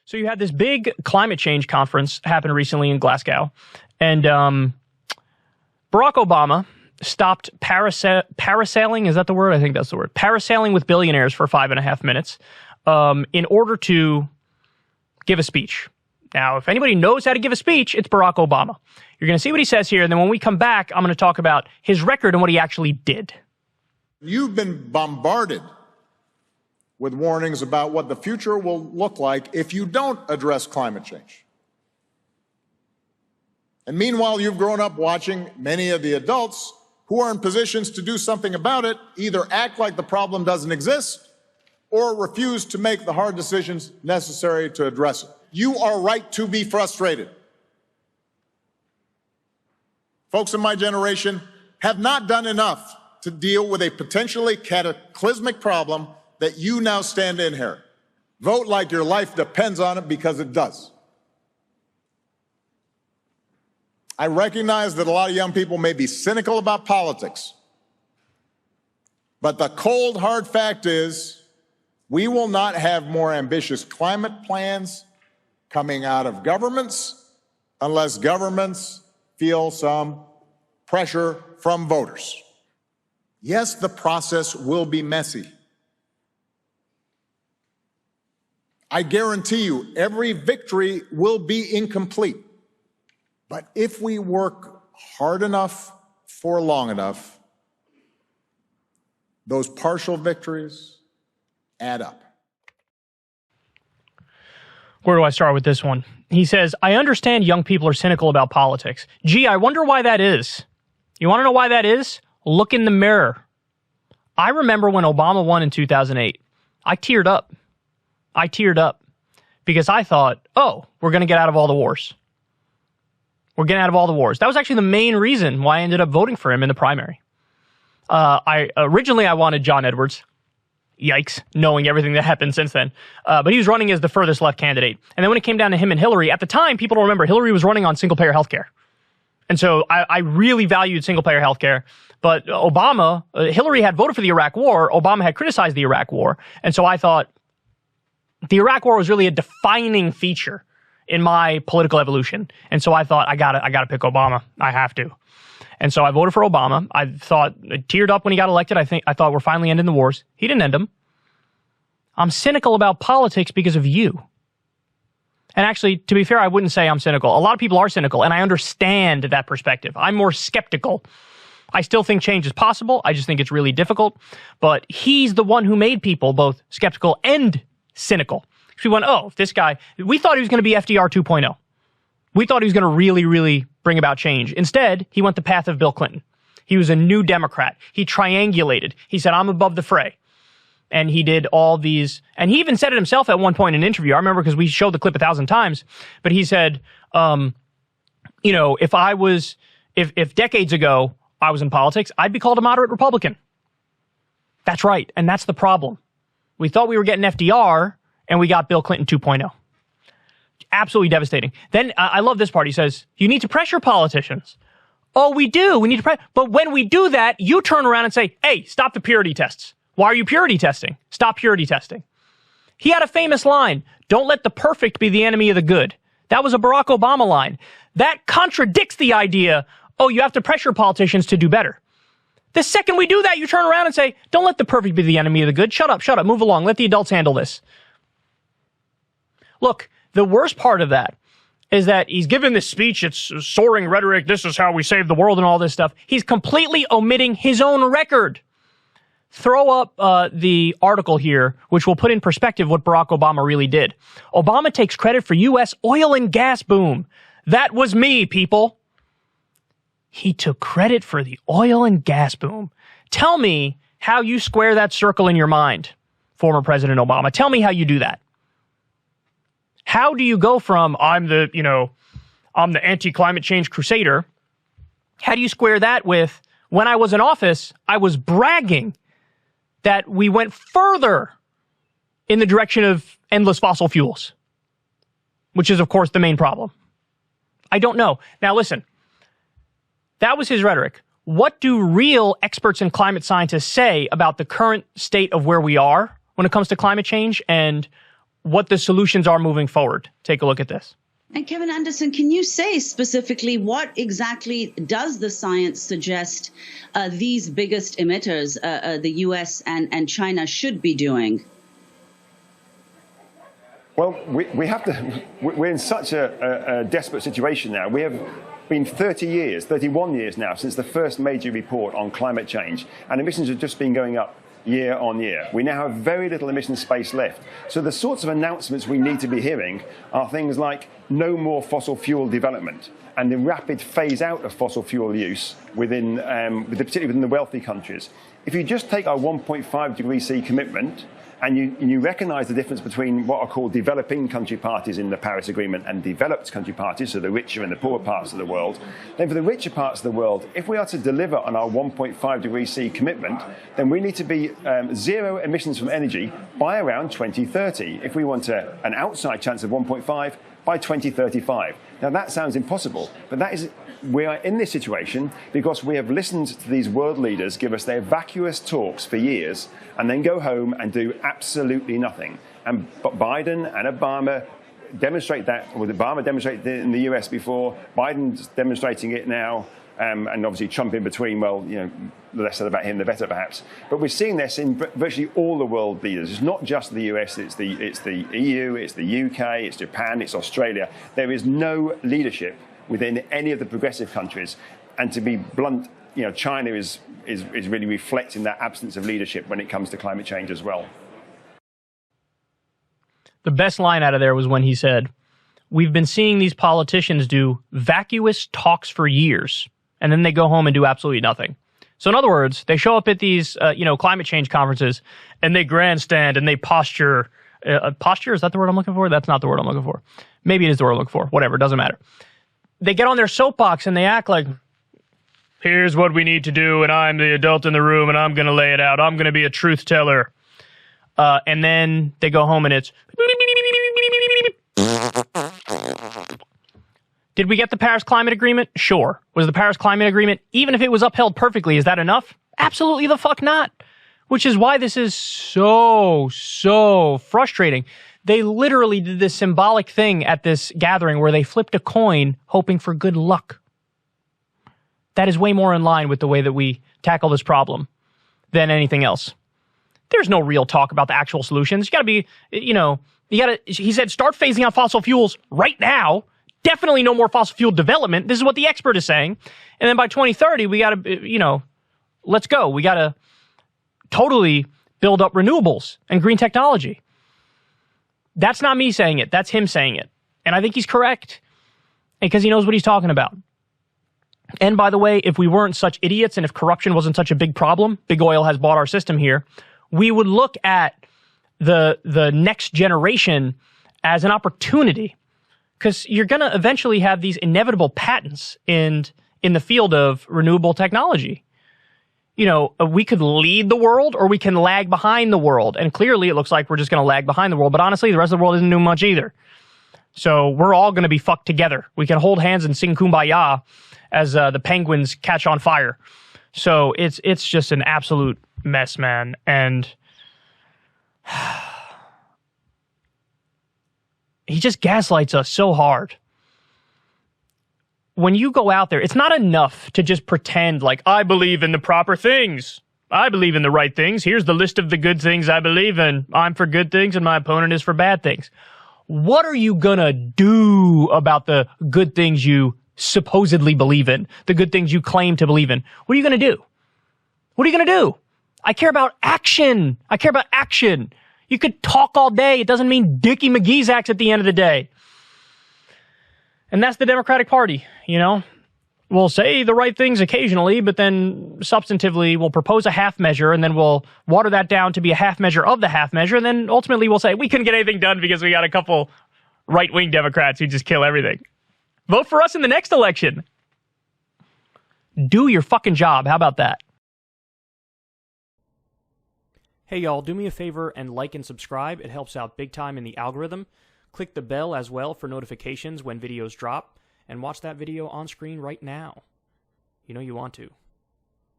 So you had this big climate change conference happen recently in Glasgow, and Barack Obama stopped parasailing. Is that the word? I think that's the word. Parasailing with billionaires for 5.5 minutes in order to give a speech. Now, if anybody knows how to give a speech, it's Barack Obama. You're going to see what he says here, and then when we come back, I'm going to talk about his record and what he actually did. You've been bombarded with warnings about what the future will look like if you don't address climate change. And meanwhile, you've grown up watching many of the adults who are in positions to do something about it either act like the problem doesn't exist or refuse to make the hard decisions necessary to address it. You are right to be frustrated. Folks in my generation have not done enough to deal with a potentially cataclysmic problem that you now stand to inherit. Vote like your life depends on it, because it does. I recognize that a lot of young people may be cynical about politics, but the cold, hard fact is we will not have more ambitious climate plans coming out of governments unless governments feel some pressure from voters. Yes, the process will be messy. I guarantee you, every victory will be incomplete. But if we work hard enough for long enough, those partial victories add up. Where do I start with this one? He says, I understand young people are cynical about politics. Gee, I wonder why that is. You want to know why that is? Look in the mirror. I remember when Obama won in 2008. I teared up because I thought, oh, we're going to get out of all the wars. We're getting out of all the wars. That was actually the main reason why I ended up voting for him in the primary. Originally I wanted John Edwards. Yikes, knowing everything that happened since then. But he was running as the furthest left candidate. And then when it came down to him and Hillary, at the time, people don't remember, Hillary was running on single-payer healthcare. And so I really valued single-payer healthcare. But Obama, Hillary had voted for the Iraq War. Obama had criticized the Iraq War. And so I thought the Iraq War was really a defining feature in my political evolution. And so I thought, I gotta pick Obama. I have to. And so I voted for Obama. I teared up when he got elected. I thought we're finally ending the wars. He didn't end them. I'm cynical about politics because of you. And actually, to be fair, I wouldn't say I'm cynical. A lot of people are cynical, and I understand that perspective. I'm more skeptical. I still think change is possible. I just think it's really difficult. But he's the one who made people both skeptical and cynical. We went, oh, this guy, we thought he was going to be FDR 2.0. We thought he was going to really, really bring about change. Instead, he went the path of Bill Clinton. He was a new Democrat. He triangulated. He said, I'm above the fray. And he did all these, and he even said it himself at one point in an interview. I remember because we showed the clip 1,000 times, but he said, you know, if decades ago I was in politics, I'd be called a moderate Republican. That's right. And that's the problem. We thought we were getting FDR, and we got Bill Clinton 2.0. Absolutely devastating. Then I love this part. He says, you need to pressure politicians. Oh, we do. We need to pressure. But when we do that, you turn around and say, hey, stop the purity tests. Why are you purity testing? Stop purity testing. He had a famous line, don't let the perfect be the enemy of the good. That was a Barack Obama line. That contradicts the idea, oh, you have to pressure politicians to do better. The second we do that, you turn around and say, don't let the perfect be the enemy of the good. Shut up, move along. Let the adults handle this. Look, the worst part of that is that he's given this speech, it's soaring rhetoric, this is how we save the world and all this stuff. He's completely omitting his own record. Throw up the article here, which will put in perspective what Barack Obama really did. Obama takes credit for U.S. oil and gas boom. That was me, people. He took credit for the oil and gas boom. Tell me how you square that circle in your mind, former President Obama. Tell me how you do that. How do you go from, I'm the anti-climate change crusader. How do you square that with, when I was in office, I was bragging that we went further in the direction of endless fossil fuels, which is, of course, the main problem. I don't know. Now, listen, that was his rhetoric. What do real experts and climate scientists say about the current state of where we are when it comes to climate change and what the solutions are moving forward. Take a look at this. And Kevin Anderson, can you say specifically what exactly does the science suggest these biggest emitters, the U.S. and China, should be doing? Well, we have to. We're in such a desperate situation now. We have been 31 years now since the first major report on climate change, and emissions have just been going up year on year. We now have very little emission space left. So the sorts of announcements we need to be hearing are things like no more fossil fuel development and the rapid phase out of fossil fuel use within, particularly within the wealthy countries. If you just take our 1.5 degrees C commitment and you recognise the difference between what are called developing country parties in the Paris Agreement and developed country parties, so the richer and the poorer parts of the world, then for the richer parts of the world, if we are to deliver on our 1.5 degrees C commitment, then we need to be zero emissions from energy by around 2030. If we want an outside chance of 1.5 by 2035. Now that sounds impossible, but we are in this situation because we have listened to these world leaders give us their vacuous talks for years and then go home and do absolutely nothing. But Biden and Obama demonstrate that, or Obama demonstrated it in the US before, Biden's demonstrating it now, and obviously Trump in between. Well, the less said about him, the better, perhaps. But we're seeing this in virtually all the world leaders. It's not just the US, it's the EU, it's the UK, it's Japan, it's Australia. There is no leadership within any of the progressive countries. And to be blunt, China is really reflecting that absence of leadership when it comes to climate change as well. The best line out of there was when he said, "We've been seeing these politicians do vacuous talks for years, and then they go home and do absolutely nothing." So in other words, they show up at these, climate change conferences, and they grandstand and they posture. Posture, is that the word I'm looking for? That's not the word I'm looking for. Maybe it is the word I'm looking for. Whatever, it doesn't matter. They get on their soapbox and they act like, here's what we need to do, and I'm the adult in the room, and I'm going to lay it out. I'm going to be a truth teller. And then they go home and it's... Did we get the Paris Climate Agreement? Sure. Was the Paris Climate Agreement, even if it was upheld perfectly, is that enough? Absolutely the fuck not. Which is why this is so frustrating. They literally did this symbolic thing at this gathering where they flipped a coin hoping for good luck. That is way more in line with the way that we tackle this problem than anything else. There's no real talk about the actual solutions. You gotta be, he said, start phasing out fossil fuels right now. Definitely no more fossil fuel development. This is what the expert is saying. And then by 2030, we gotta, let's go. We gotta totally build up renewables and green technology. That's not me saying it. That's him saying it. And I think he's correct because he knows what he's talking about. And by the way, if we weren't such idiots and if corruption wasn't such a big problem, big oil has bought our system here, we would look at the next generation as an opportunity because you're going to eventually have these inevitable patents in the field of renewable technology. We could lead the world or we can lag behind the world. And clearly it looks like we're just going to lag behind the world. But honestly, the rest of the world isn't doing much either. So we're all going to be fucked together. We can hold hands and sing Kumbaya as the penguins catch on fire. So it's just an absolute mess, man. And he just gaslights us so hard. When you go out there, it's not enough to just pretend like, I believe in the proper things. I believe in the right things. Here's the list of the good things I believe in. I'm for good things and my opponent is for bad things. What are you gonna do about the good things you supposedly believe in? The good things you claim to believe in? What are you gonna do? What are you gonna do? I care about action. I care about action. You could talk all day. It doesn't mean Dickie McGee's acts at the end of the day. And that's the Democratic Party, We'll say the right things occasionally, but then substantively we'll propose a half measure and then we'll water that down to be a half measure of the half measure. And then ultimately we'll say we couldn't get anything done because we got a couple right-wing Democrats who just kill everything. Vote for us in the next election. Do your fucking job. How about that? Hey, y'all, do me a favor and like and subscribe. It helps out big time in the algorithm. Click the bell as well for notifications when videos drop, and watch that video on screen right now. You know you want to.